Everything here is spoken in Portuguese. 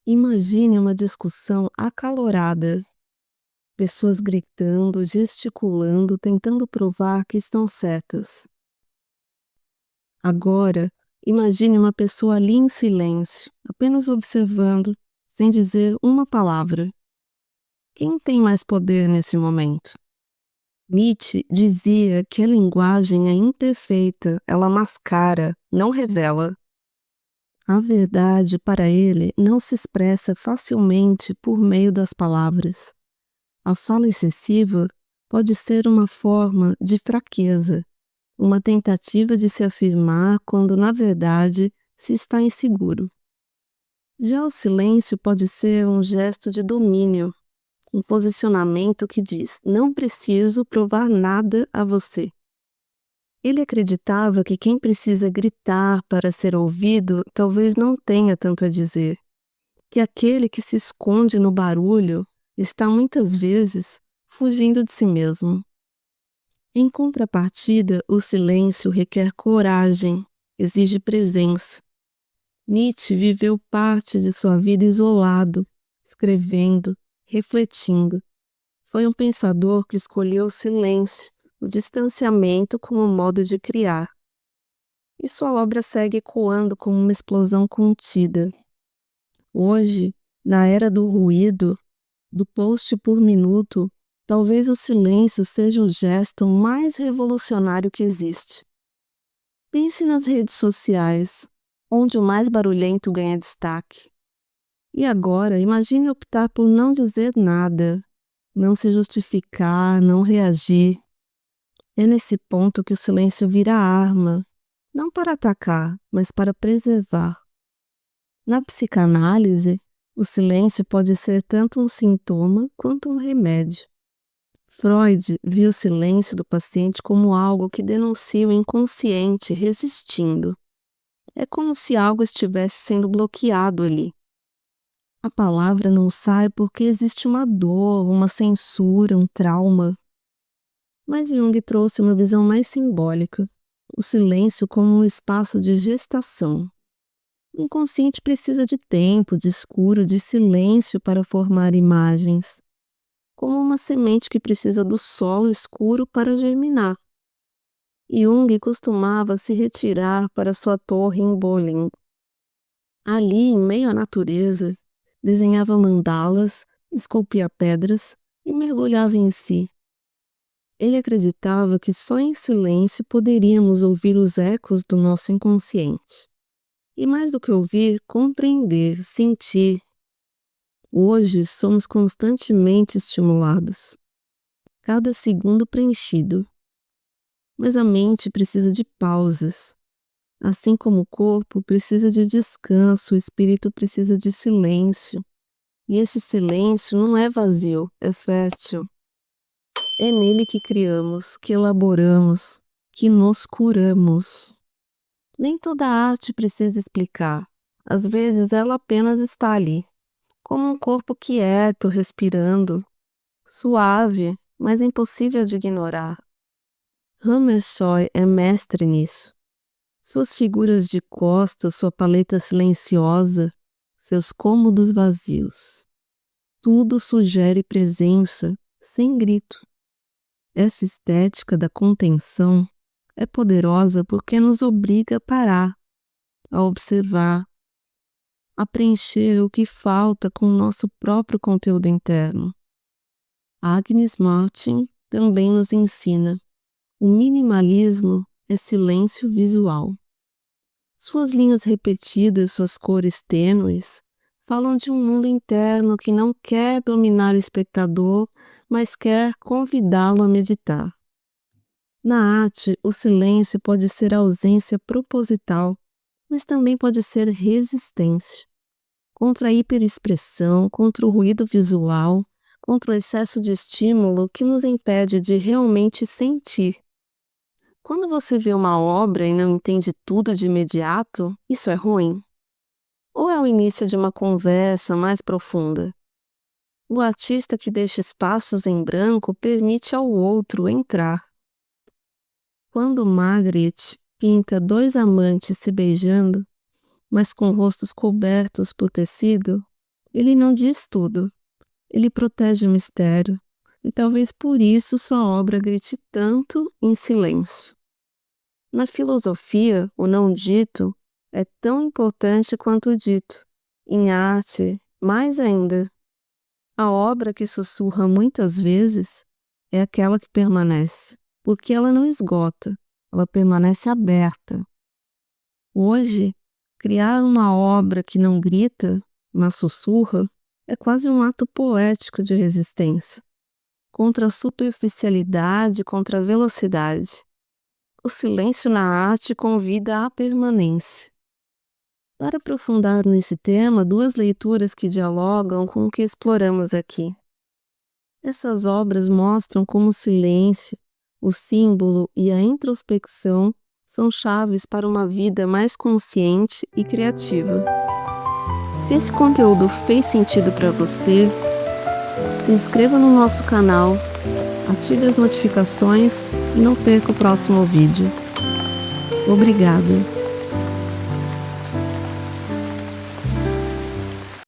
Imagine uma discussão acalorada, pessoas gritando, gesticulando, tentando provar que estão certas. Agora, imagine uma pessoa ali em silêncio, apenas observando, sem dizer uma palavra. Quem tem mais poder nesse momento? Nietzsche dizia que a linguagem é imperfeita, ela mascara, não revela. A verdade, para ele, não se expressa facilmente por meio das palavras. A fala excessiva pode ser uma forma de fraqueza, uma tentativa de se afirmar quando, na verdade, se está inseguro. Já o silêncio pode ser um gesto de domínio, um posicionamento que diz: não preciso provar nada a você. Ele acreditava que quem precisa gritar para ser ouvido talvez não tenha tanto a dizer, que aquele que se esconde no barulho está muitas vezes fugindo de si mesmo. Em contrapartida, o silêncio requer coragem, exige presença. Nietzsche viveu parte de sua vida isolado, escrevendo, refletindo. Foi um pensador que escolheu o silêncio, o distanciamento como modo de criar. E sua obra segue ecoando como uma explosão contida. Hoje, na era do ruído, do post por minuto, talvez o silêncio seja o gesto mais revolucionário que existe. Pense nas redes sociais, onde o mais barulhento ganha destaque. E agora, imagine optar por não dizer nada, não se justificar, não reagir. É nesse ponto que o silêncio vira arma, não para atacar, mas para preservar. Na psicanálise, o silêncio pode ser tanto um sintoma quanto um remédio. Freud viu o silêncio do paciente como algo que denuncia o inconsciente resistindo. É como se algo estivesse sendo bloqueado ali. A palavra não sai porque existe uma dor, uma censura, um trauma. Mas Jung trouxe uma visão mais simbólica, o silêncio como um espaço de gestação. O inconsciente precisa de tempo, de escuro, de silêncio para formar imagens, como uma semente que precisa do solo escuro para germinar. Jung costumava se retirar para sua torre em Bolin. Ali, em meio à natureza, desenhava mandalas, esculpia pedras e mergulhava em si. Ele acreditava que só em silêncio poderíamos ouvir os ecos do nosso inconsciente. E mais do que ouvir, compreender, sentir. Hoje somos constantemente estimulados, cada segundo preenchido. Mas a mente precisa de pausas. Assim como o corpo precisa de descanso, o espírito precisa de silêncio. E esse silêncio não é vazio, é fértil. É nele que criamos, que elaboramos, que nos curamos. Nem toda arte precisa explicar. Às vezes ela apenas está ali, como um corpo quieto, respirando, suave, mas impossível de ignorar. Hammershøi é mestre nisso. Suas figuras de costas, sua paleta silenciosa, seus cômodos vazios. Tudo sugere presença, sem grito. Essa estética da contenção é poderosa porque nos obriga a parar, a observar, a preencher o que falta com o nosso próprio conteúdo interno. Agnes Martin também nos ensina: o minimalismo é silêncio visual. Suas linhas repetidas, suas cores tênues, falam de um mundo interno que não quer dominar o espectador, mas quer convidá-lo a meditar. Na arte, o silêncio pode ser ausência proposital, mas também pode ser resistência. Contra a hiperexpressão, contra o ruído visual, contra o excesso de estímulo que nos impede de realmente sentir. Quando você vê uma obra e não entende tudo de imediato, isso é ruim? Ou é o início de uma conversa mais profunda? O artista que deixa espaços em branco permite ao outro entrar. Quando Magritte pinta dois amantes se beijando, mas com rostos cobertos por tecido, Ele não diz tudo, ele protege o mistério, e talvez por isso sua obra grite tanto em silêncio. Na filosofia, o não dito é tão importante quanto o dito. Em arte, mais ainda. A obra que sussurra muitas vezes é aquela que permanece, porque ela não esgota, ela permanece aberta. Hoje, criar uma obra que não grita, mas sussurra, é quase um ato poético de resistência, contra a superficialidade, contra a velocidade. O silêncio na arte convida à permanência. Para aprofundar nesse tema, duas leituras que dialogam com o que exploramos aqui. Essas obras mostram como o silêncio, o símbolo e a introspecção são chaves para uma vida mais consciente e criativa. Se esse conteúdo fez sentido para você, se inscreva no nosso canal, ative as notificações e não perca o próximo vídeo. Obrigada!